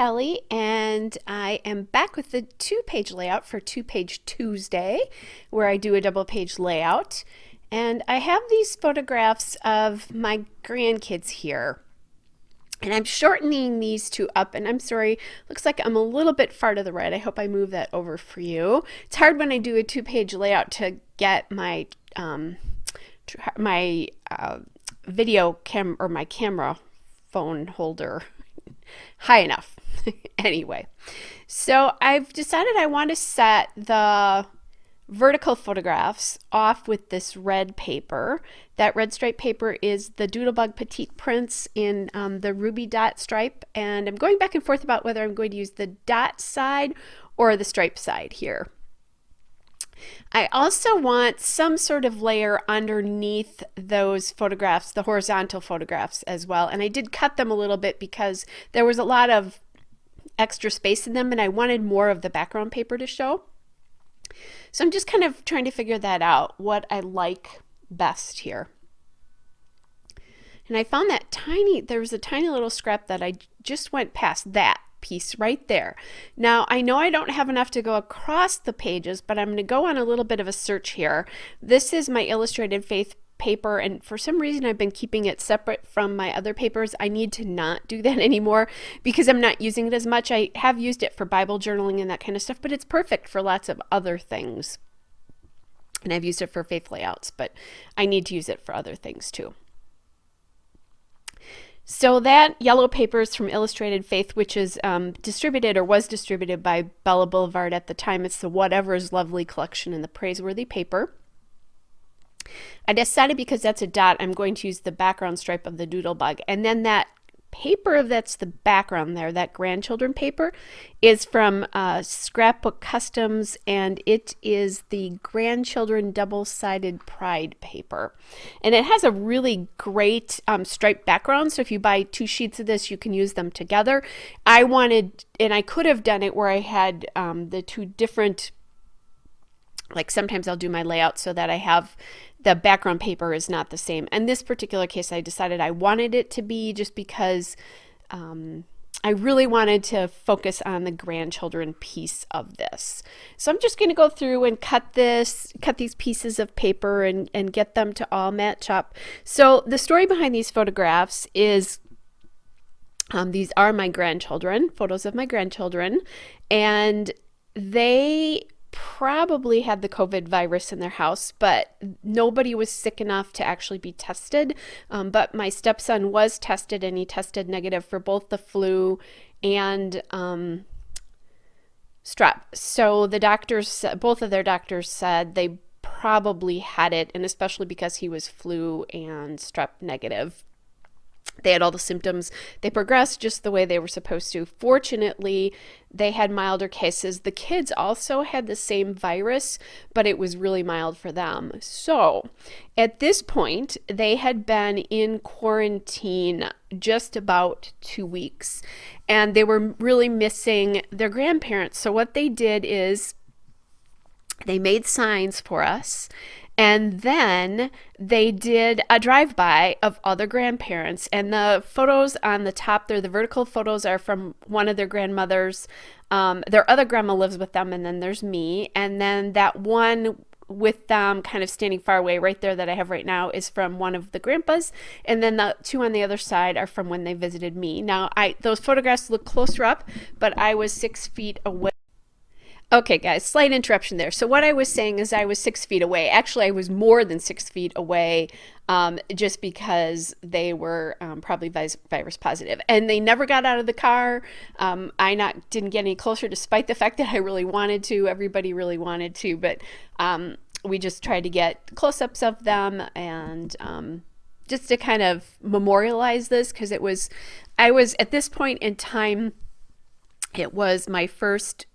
Kelly, and I am back with the two-page layout for Two-Page Tuesday, where I do a double-page layout. And I have these photographs of my grandkids here. And I'm shortening these two up, and I'm sorry, looks like I'm a little bit far to the right. I hope I move that over for you. It's hard when I do a two-page layout to get my video cam or my camera phone holder high enough. Anyway, so I've decided I want to set the vertical photographs off with this red paper. That red stripe paper is the Doodlebug Petite Prints in the ruby dot stripe, and I'm going back and forth about whether I'm going to use the dot side or the stripe side here. I also want some sort of layer underneath those photographs, the horizontal photographs as well, and I did cut them a little bit because there was a lot of extra space in them and I wanted more of the background paper to show. So I'm just kind of trying to figure that out, what I like best here. And I found that there was a tiny little scrap that I just went past that piece right there. Now I know I don't have enough to go across the pages, but I'm going to go on a little bit of a search here. This is my Illustrated Faith paper, and for some reason I've been keeping it separate from my other papers. I need to not do that anymore because I'm not using it as much. I have used it for Bible journaling and that kind of stuff, but it's perfect for lots of other things. And I've used it for faith layouts, but I need to use it for other things too. So that yellow paper is from Illustrated Faith, which is distributed or was distributed by Bella Boulevard at the time. It's the Whatever's Lovely collection in the Praiseworthy paper. I decided because that's a dot, I'm going to use the background stripe of the Doodlebug. And then that paper that's the background there, that grandchildren paper, is from Scrapbook Customs, and it is the Grandchildren Double-Sided Pride paper. And it has a really great striped background, so if you buy 2 sheets of this, you can use them together. I wanted, and I could have done it where I had the 2 different, like sometimes I'll do my layout so that I have the background paper is not the same. In this particular case, I decided I wanted it to be just because I really wanted to focus on the grandchildren piece of this. So I'm just going to go through and cut these pieces of paper and get them to all match up. So the story behind these photographs is these are my grandchildren, photos of my grandchildren, and they probably had the COVID virus in their house, but nobody was sick enough to actually be tested. But my stepson was tested, and he tested negative for both the flu and strep. So the doctors, both of their doctors said they probably had it, and especially because he was flu and strep negative. They had all the symptoms. They progressed just the way they were supposed to. Fortunately, they had milder cases. The kids also had the same virus, but it was really mild for them. So at this point, they had been in quarantine just about 2 weeks, and they were really missing their grandparents. So what they did is they made signs for us, and then they did a drive-by of other grandparents. And the photos on the top there, the vertical photos, are from one of their grandmothers. Their other grandma lives with them, and then there's me. And then that one with them kind of standing far away right there that I have right now is from one of the grandpas. And then the 2 on the other side are from when they visited me. Now, those photographs look closer up, but I was 6 feet away. Okay, guys, slight interruption there. So what I was saying is I was 6 feet away. Actually, I was more than 6 feet away just because they were probably virus positive. And they never got out of the car. Didn't get any closer despite the fact that I really wanted to. Everybody really wanted to. But we just tried to get close-ups of them and just to kind of memorialize this because I was at this point in time, it was my first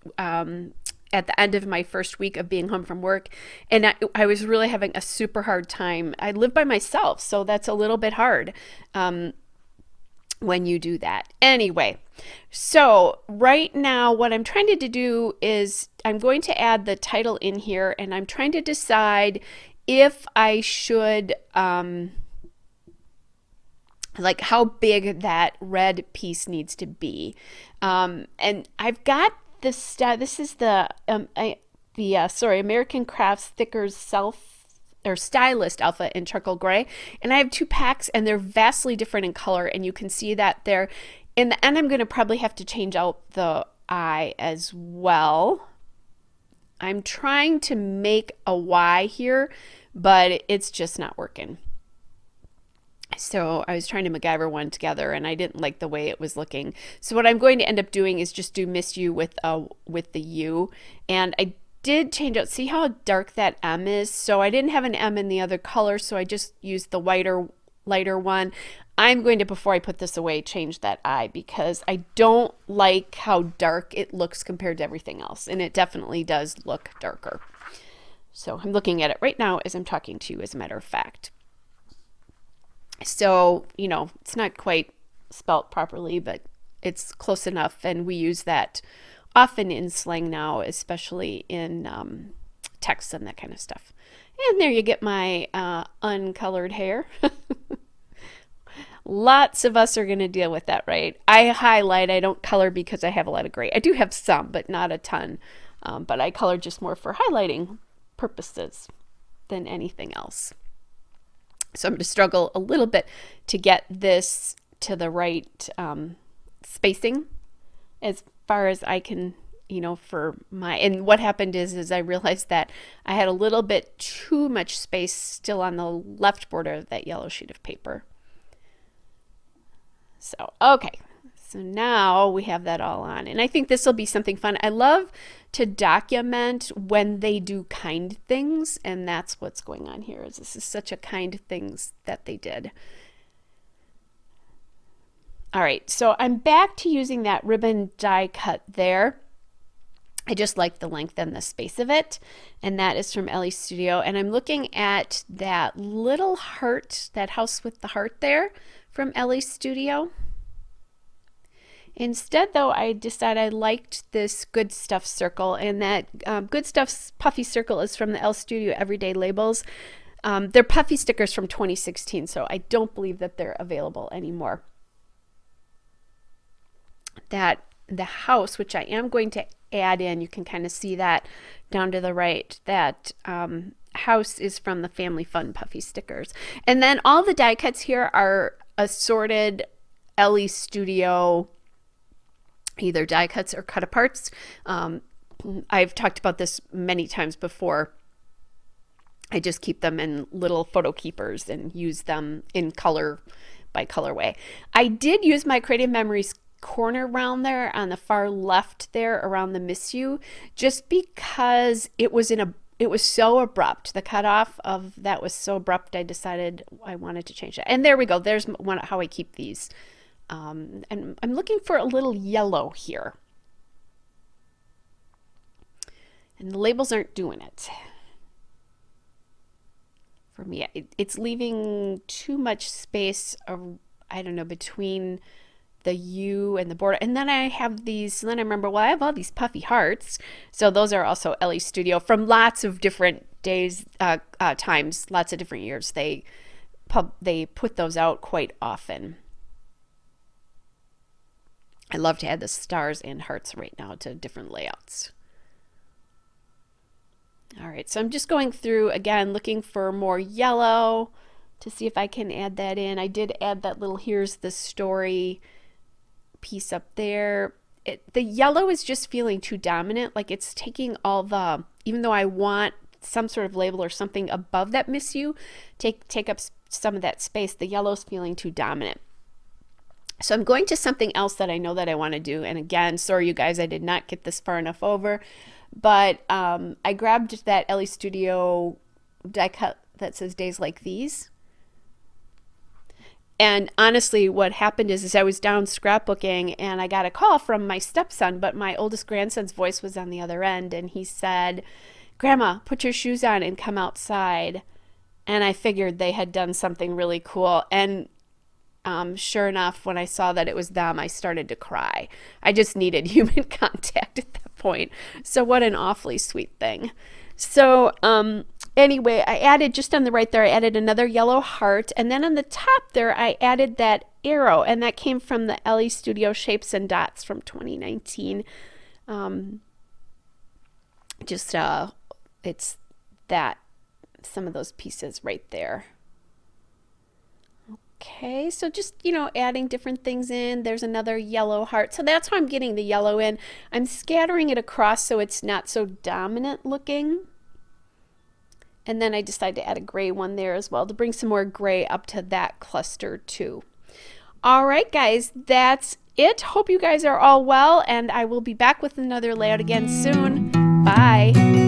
at the end of my first week of being home from work, and I was really having a super hard time. I live by myself, so that's a little bit hard when you do that. Anyway, so right now what I'm trying to do is I'm going to add the title in here, and I'm trying to decide if I should like how big that red piece needs to be. And I've got this, this is the American Crafts Thickers Stylist Alpha in charcoal gray, and I have 2 packs, and they're vastly different in color, and you can see that they're in the end. I'm going to probably have to change out the eye as well. I'm trying to make a Y here, but it's just not working. So I was trying to MacGyver one together, and I didn't like the way it was looking. So what I'm going to end up doing is just do Miss You with the U. And I did change out, see how dark that M is? So I didn't have an M in the other color, so I just used the lighter one. I'm going to, before I put this away, change that I, because I don't like how dark it looks compared to everything else. And it definitely does look darker. So I'm looking at it right now as I'm talking to you, as a matter of fact. So, you know, it's not quite spelt properly, but it's close enough. And we use that often in slang now, especially in texts and that kind of stuff. And there you get my uncolored hair. Lots of us are going to deal with that, right? I highlight, I don't color because I have a lot of gray. I do have some, but not a ton. But I color just more for highlighting purposes than anything else. So I'm going to struggle a little bit to get this to the right spacing as far as I can, you know, for my, and what happened is I realized that I had a little bit too much space still on the left border of that yellow sheet of paper. So, okay. So now we have that all on, and I think this will be something fun. I love to document when they do kind things, and that's what's going on here. Is this is such a kind things that they did. All right, so I'm back to using that ribbon die cut there. I just like the length and the space of it, and that is from Ellie Studio. And I'm looking at that little heart, that house with the heart there from Ellie Studio. Instead, though, I decided I liked this Good Stuff circle, and that Good Stuff's puffy circle is from the Elle Studio Everyday Labels. They're puffy stickers from 2016, so I don't believe that they're available anymore. That the house, which I am going to add in, you can kind of see that down to the right, that house is from the Family Fun puffy stickers. And then all the die cuts here are assorted Ellie Studio either die cuts or cut aparts. I've talked about this many times before. I just keep them in little photo keepers and use them in color by colorway. I did use my Creative Memories corner around there on the far left there around the Miss You, just because it was so abrupt. The cutoff of that was so abrupt, I decided I wanted to change it. And there we go. There's how I keep these. And I'm looking for a little yellow here. And the labels aren't doing it for me. It's leaving too much space, I don't know, between the U and the border. And then I have these, and then I remember, well, I have all these puffy hearts. So those are also Ellie Studio from lots of different days, times, lots of different years. They put those out quite often. I love to add the stars and hearts right now to different layouts. All right, so I'm just going through again, looking for more yellow to see if I can add that in. I did add that little here's the story piece up there. The yellow is just feeling too dominant, like it's taking all the, even though I want some sort of label or something above that Miss You, take up some of that space, the yellow's feeling too dominant. So I'm going to something else that I know that I want to do. And again, sorry you guys, I did not get this far enough over, but I grabbed that Ellie Studio die cut that says Days Like These. And honestly, what happened is I was down scrapbooking and I got a call from my stepson, but my oldest grandson's voice was on the other end. And he said, "Grandma, put your shoes on and come outside." And I figured they had done something really cool. And sure enough, when I saw that it was them, I started to cry. I just needed human contact at that point. So what an awfully sweet thing. So anyway, I added just on the right there, I added another yellow heart. And then on the top there, I added that arrow, and that came from the Ellie Studio Shapes and Dots from 2019. It's that, some of those pieces right there. Okay, so just, adding different things in. There's another yellow heart. So that's how I'm getting the yellow in. I'm scattering it across so it's not so dominant looking. And then I decided to add a gray one there as well to bring some more gray up to that cluster too. All right, guys, that's it. Hope you guys are all well, and I will be back with another layout again soon. Bye.